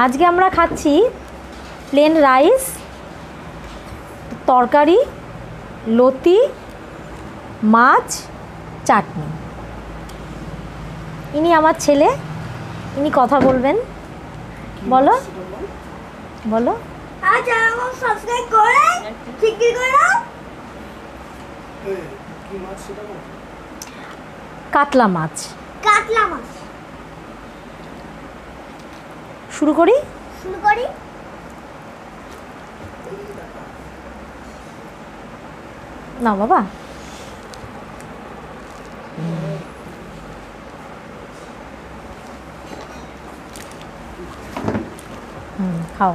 আজকে আমরা খাচ্ছি প্লেন রাইস, তরকারি, লতি, মাছ, চাটনি। ইনি আমার ছেলে, ইনি কথা বলবেন। বলো বলো। সাবস্ক্রাইব করে ঠিক করো। কাতলা মাছ। কাতলা মাছ। শুরু করি। না বাবা, খাও।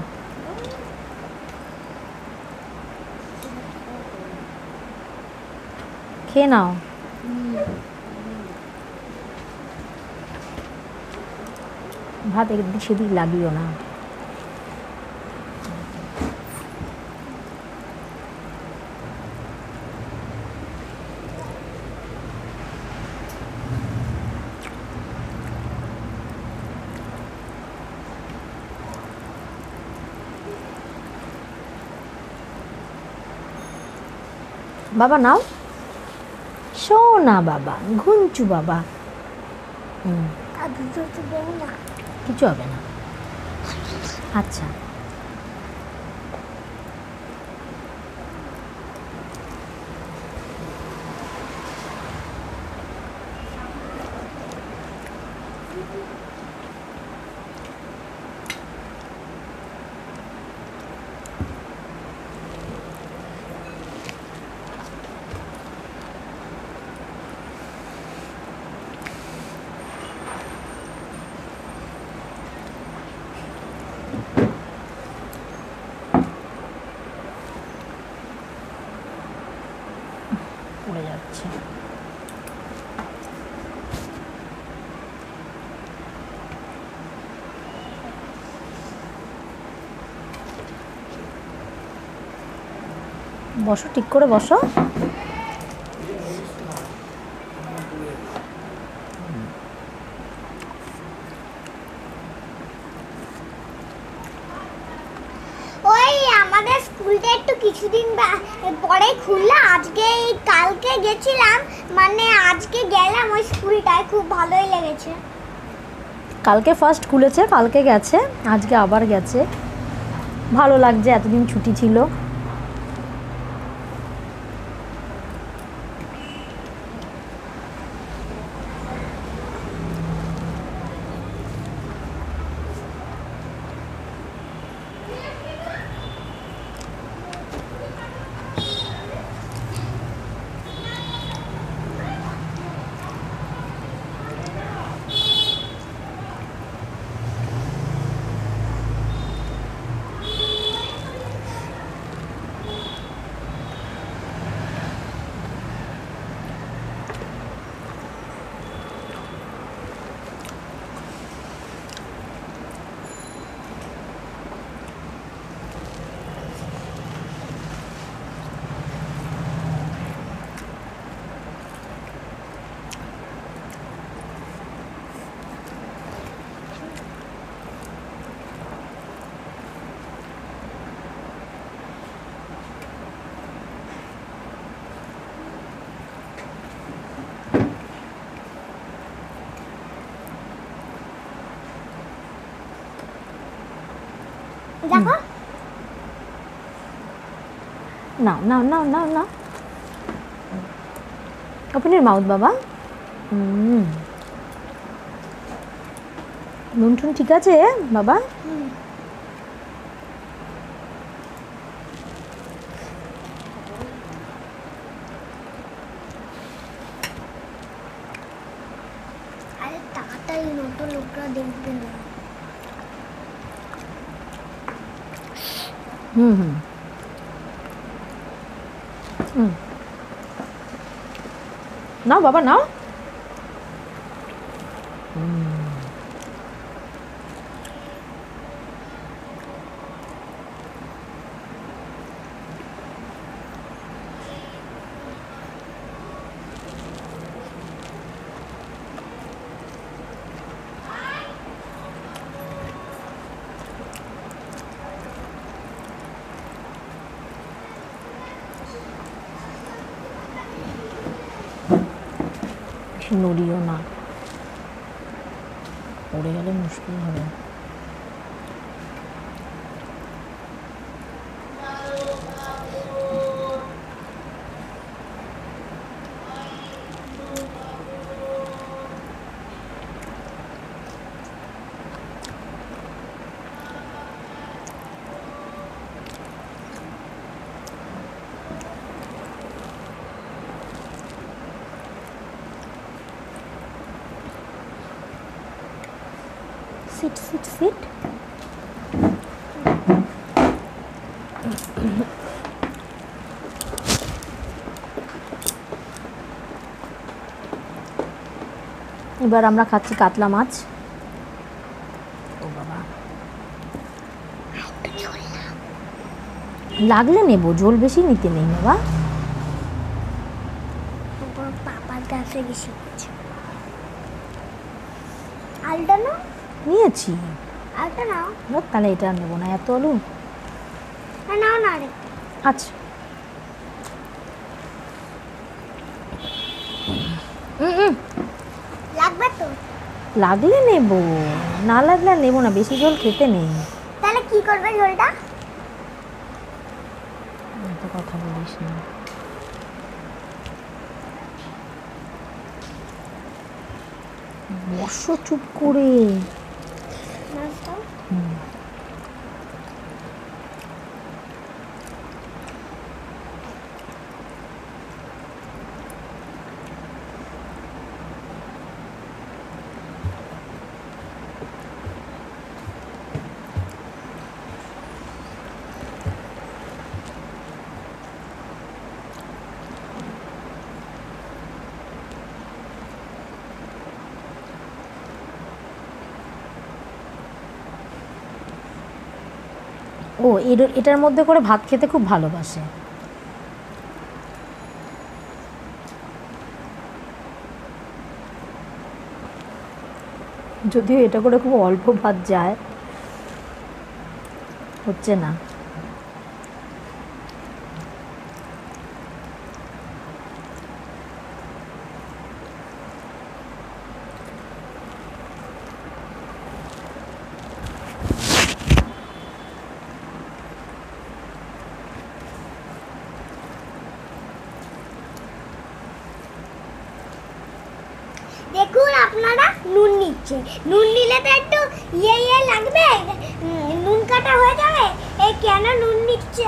খেয়ে নাও। ভাত এদিক সেদিক লাগিও না। বাবা নাও, শোনা বাবা, ঘুঞ্চু বাবা। কিছু হবে না। আচ্ছা, পড়ে যাচ্ছে। বসো, ঠিক করে বসো। ওই আমাদের স্কুলটা একটু কিছুদিন পরে খুললো। আজকে কালকে গেছিলাম, মানে আজকে গেলাম ওই স্কুলটায়, খুব ভালোই লেগেছে। কালকে ফার্স্ট খুলেছে, কালকে গেছে, আজকে আবার গেছে। ভালো লাগছে, এতদিন ছুটি ছিল। দেখো, নাও নাও নাও নাও নাও। ওপেন ইউর মাউথ বাবা। নুন টুন ঠিক আছে বাবা? আরে তাড়াতাড়ি নতুন লোকরা দেখবে না। নাও বাবা নাও। নড়িও না, পড়ে গেলে মুশকিল হবে। Sit sit sit. এবার আমরা খাচ্ছি কাতলা মাছ। ও বাবা, লাগলে নেবো, ঝোল বেশি নিতে নেই বাবা। পাপার কাছে গেছি। আলুটা না নিয়েছি, আলুটা নাও। তাহলে এটা আর নেবো না, এত আলু। নাও না রে। আচ্ছা, লাগবে তো? লাগলে নেবো, না লাগলে আর নেবো না, বেশি ঝোল খেতে নেই। তাহলে কি করবে ঝোলটা? এত কথা বলিস না। বসো চুপ করে। ও, এটার মধ্যে করে ভাত খেতে খুব ভালোবাসে। যদিও এটা করে খুব অল্প ভাত যায়, হচ্ছে না। দেখুন আপনারা নুন নিচ্ছে, নুন নিলে তো একটু ইয়ে লাগবে, নুন কাটা হয়ে যাবে। এই কেন নুন নিচ্ছে?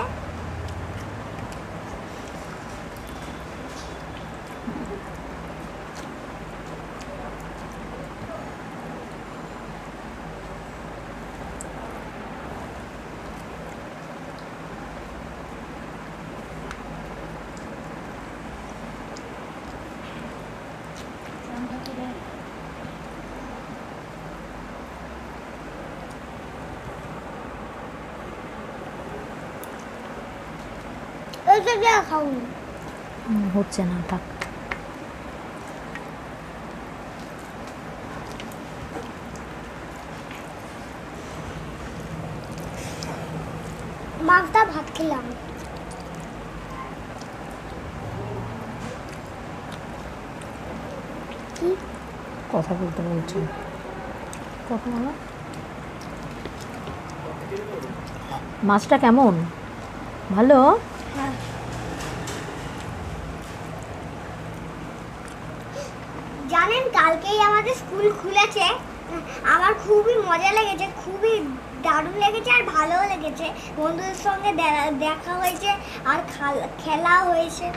খাউন হচ্ছে না, থাক। মাছটা ভাত খেলাম। কি কথা বলতে বলছি, কথা বলো। মাছটা কেমন? ভালো? হ্যাঁ। জানেন কালকেই আমাদের স্কুল খুলেছে, আমার খুবই মজা লেগেছে, খুবই দারুণ লেগেছে আর ভালোও লেগেছে। বন্ধুদের সঙ্গে দেখা হয়েছে আর খেলা হয়েছে।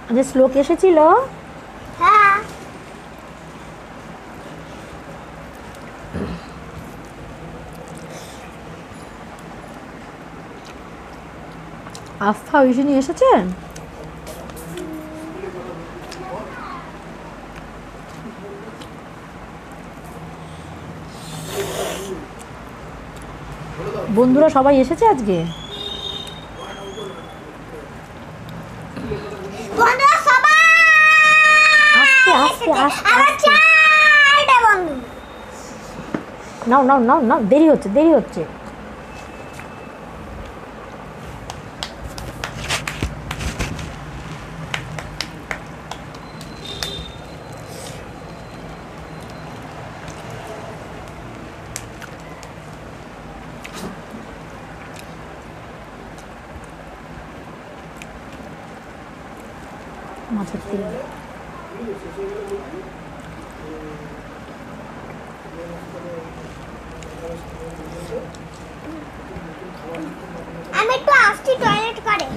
আচ্ছা, শ্লোক এসেছিল? হ্যাঁ। আস্থা ঐশিনী এসেছেন? বন্ধুরা সবাই এসেছে আজকে? বন্ধুরা সবাই আস্তে আস্তে আস্তে আমার আস্তে। চারটে বন্ধু। নাও নাও নাও নাও, দেরি হচ্ছে দেরি হচ্ছে। মাছের তেল আমি একটু আসছি টয়লেট করে।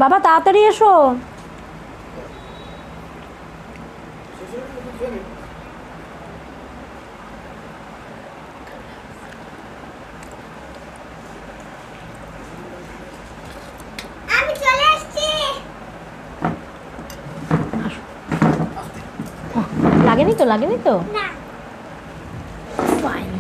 বাবা তাড়াতাড়ি এসো। আমি চলে এসেছি। লাগেনি তো লাগেনি তো? না ফাইন।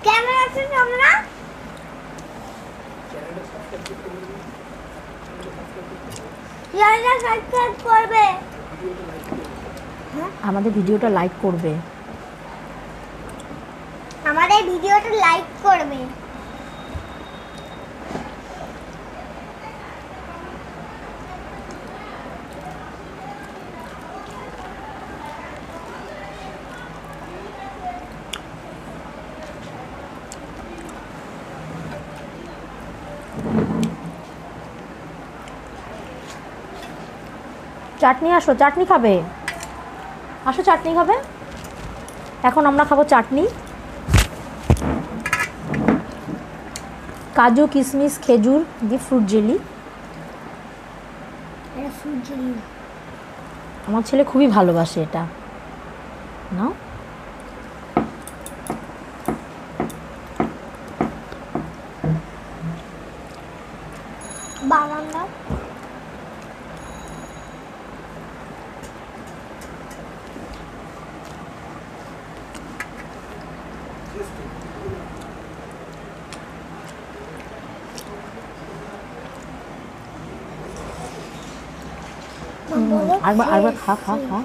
কেমন আছেন তোমরা? লাইক সাবস্ক্রাইব করবে। আমাদের ভিডিওটা লাইক করবে। আমাদের ভিডিওটা লাইক করবে। চাটনি আসো, চাটনি খাবে? আসো চাটনি খাবে। এখন আমরা খাবো চাটনি। কাজু কিশমিশ খেজুর দিয়ে ফ্রুট জেলি। এটা ফ্রুট জেলি। আমার ছেলে খুবই ভালোবাসে এটা। নাও। বাদাম দাও। আরেকবার খা খা খা।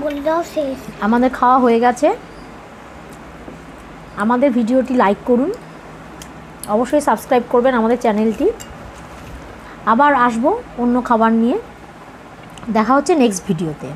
বলে দাও শেষ। আমাদের খাওয়া হয়ে গেছে। আমাদের ভিডিওটি লাইক করুন, অবশ্যই সাবস্ক্রাইব করবেন আমাদের চ্যানেলটি। আবার আসবো অন্য খাবার নিয়ে। দেখা হচ্ছে নেক্সট ভিডিওতে।